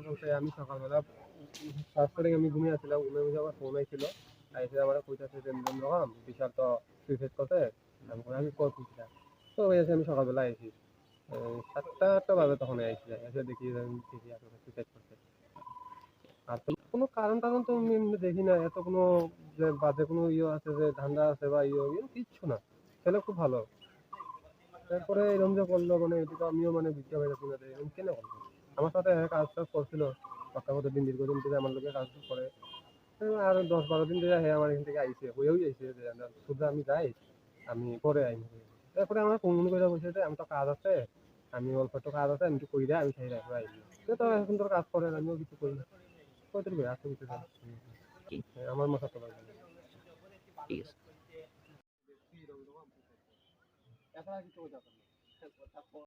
বলতে আমি সকালবেলা কাজ করে আমি ঘুমিয়ে আসছিলাম, ঘুমিয়ে বুঝে আমার ফোন আইছিল, আইসে আমার কইতাছে যে এরকম রকম বিশাল তো সুইসাইড করতে। আমি কত খুঁজছিলাম, তো ওই এসে আমি সকালবেলা আইসি 7টা 8টা বাজে, তখন আইসি এসে দেখি যে আমি ঠিকই আসলে সুইসাইড করতে। আর তো কোনো কারণ টারণ তো আমি এমনি দেখি না, এত কোনো যে বাজে কোনো ইয়ে আছে যে ধান্দা আছে বা ইয়ে কিচ্ছু না, ছেলে খুব ভালো। তারপরে এরকম যে করলো, মানে এদিকে আমিও মানে বুঝতে পারছি না যে এরকম কেন করলো। আমার সাথে কাজ টাজ করছিল, সপ্তাহ মতো দিন দীর্ঘদিন থেকে আমার লোকের কাজ করে। আর 10 12 দিন ধরে হ্যাঁ আমার এখান থেকে আইসে হয়েও যাইছে যে শুধু আমি যাই, আমি পরে আইনি। তারপরে আমার ফোন করে বলছে যে আমি তো কাজ আছে, আমি অল্প একটু কাজ আছে, আমি একটু কইরা আমি সেই রাখবো আইনি। তো এখন তোর কাজ করে আমিও কিছু করি না, কইতে হবে আসতে কিছু ঠিক আমার মাথা তো লাগবে ঠিক আছে। না।